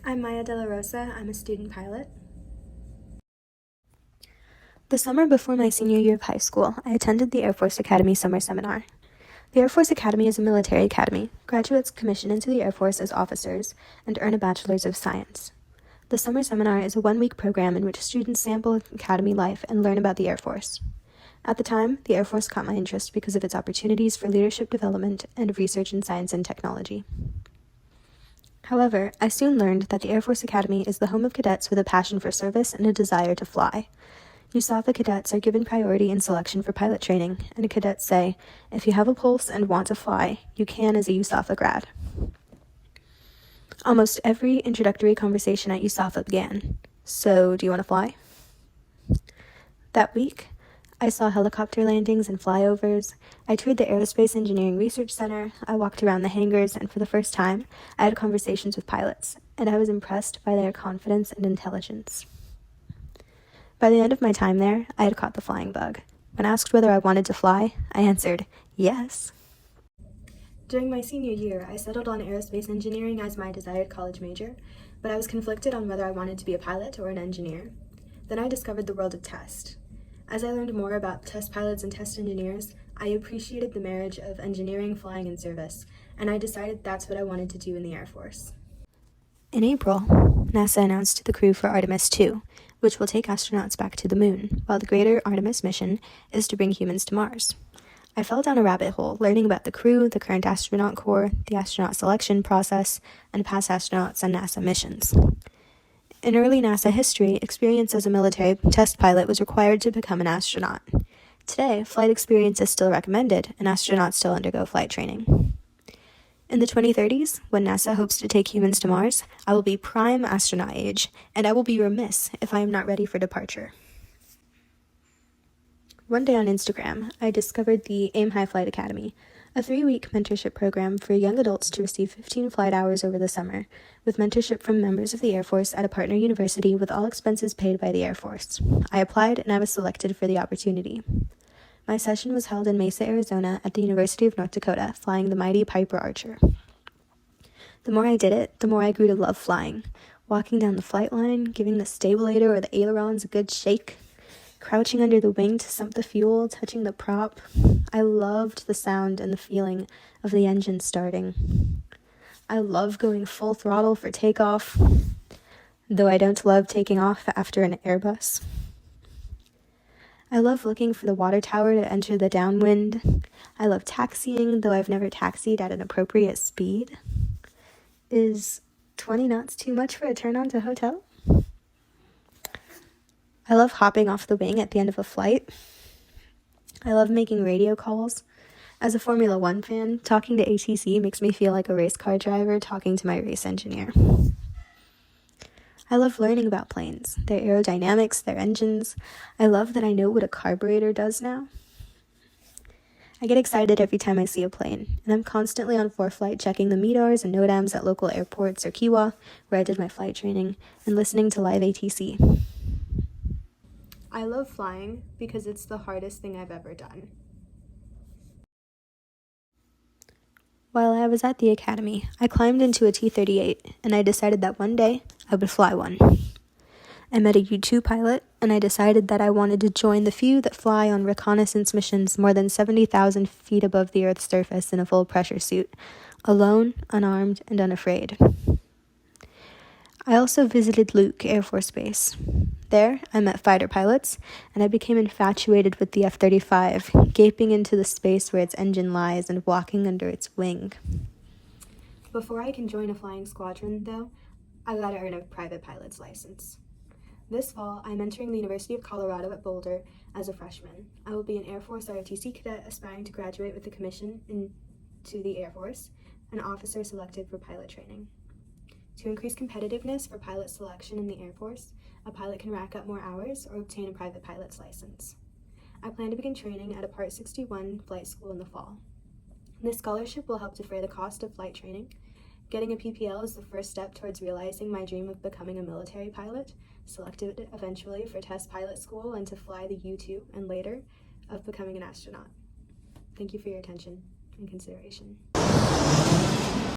I'm Maya de la Rosa. I'm a student pilot. The summer before my senior year of high school, I attended the Air Force Academy Summer Seminar. The Air Force Academy is a military academy. Graduates commission into the Air Force as officers and earn a Bachelor's of Science. The Summer Seminar is a one-week program in which students sample academy life and learn about the Air Force. At the time, the Air Force caught my interest because of its opportunities for leadership development and research in science and technology. However, I soon learned that the Air Force Academy is the home of cadets with a passion for service and a desire to fly. USAFA cadets are given priority in selection for pilot training, and cadets say, if you have a pulse and want to fly, you can as a USAFA grad. Almost every introductory conversation at USAFA began, so do you want to fly? That week, I saw helicopter landings and flyovers. I toured the Aerospace Engineering Research Center. I walked around the hangars, and for the first time, I had conversations with pilots, and I was impressed by their confidence and intelligence. By the end of my time there, I had caught the flying bug. When asked whether I wanted to fly, I answered, yes. During my senior year, I settled on aerospace engineering as my desired college major, but I was conflicted on whether I wanted to be a pilot or an engineer. Then I discovered the world of test. As I learned more about test pilots and test engineers, I appreciated the marriage of engineering, flying, and service, and I decided that's what I wanted to do in the Air Force. In April, NASA announced the crew for Artemis 2, which will take astronauts back to the moon, while the greater Artemis mission is to bring humans to Mars. I fell down a rabbit hole learning about the crew, the current astronaut corps, the astronaut selection process, and past astronauts on NASA missions. In early NASA history, experience as a military test pilot was required to become an astronaut. Today, flight experience is still recommended, and astronauts still undergo flight training. In the 2030s, when NASA hopes to take humans to Mars, I will be prime astronaut age, and I will be remiss if I am not ready for departure. One day on Instagram, I discovered the Aim High Flight Academy, a 3-week mentorship program for young adults to receive 15 flight hours over the summer, with mentorship from members of the Air Force at a partner university with all expenses paid by the Air Force. I applied and I was selected for the opportunity. My session was held in Mesa, Arizona at the University of North Dakota, flying the mighty Piper Archer. The more I did it, the more I grew to love flying. Walking down the flight line, giving the stabulator or the ailerons a good shake, crouching under the wing to sump the fuel, touching the prop. I loved the sound and the feeling of the engine starting. I love going full throttle for takeoff, though I don't love taking off after an Airbus. I love looking for the water tower to enter the downwind. I love taxiing, though I've never taxied at an appropriate speed. Is 20 knots too much for a turn on to hotel? I love hopping off the wing at the end of a flight. I love making radio calls. As a Formula One fan, talking to ATC makes me feel like a race car driver talking to my race engineer. I love learning about planes, their aerodynamics, their engines. I love that I know what a carburetor does now. I get excited every time I see a plane, and I'm constantly on ForeFlight checking the MEDARs and NOTAMs at local airports or Kiwa, where I did my flight training, and listening to live ATC. I love flying because it's the hardest thing I've ever done. While I was at the academy, I climbed into a T-38, and I decided that one day I would fly one. I met a U-2 pilot, and I decided that I wanted to join the few that fly on reconnaissance missions more than 70,000 feet above the Earth's surface in a full pressure suit, alone, unarmed, and unafraid. I also visited Luke Air Force Base. There, I met fighter pilots, and I became infatuated with the F-35, gaping into the space where its engine lies and walking under its wing. Before I can join a flying squadron, though, I gotta earn a private pilot's license. This fall, I'm entering the University of Colorado at Boulder as a freshman. I will be an Air Force ROTC cadet aspiring to graduate with a commission into the Air Force, an officer selected for pilot training. To increase competitiveness for pilot selection in the Air Force, a pilot can rack up more hours or obtain a private pilot's license. I plan to begin training at a Part 61 flight school in the fall. This scholarship will help defray the cost of flight training. Getting a PPL is the first step towards realizing my dream of becoming a military pilot, selected eventually for test pilot school and to fly the U-2, and later, of becoming an astronaut. Thank you for your attention and consideration.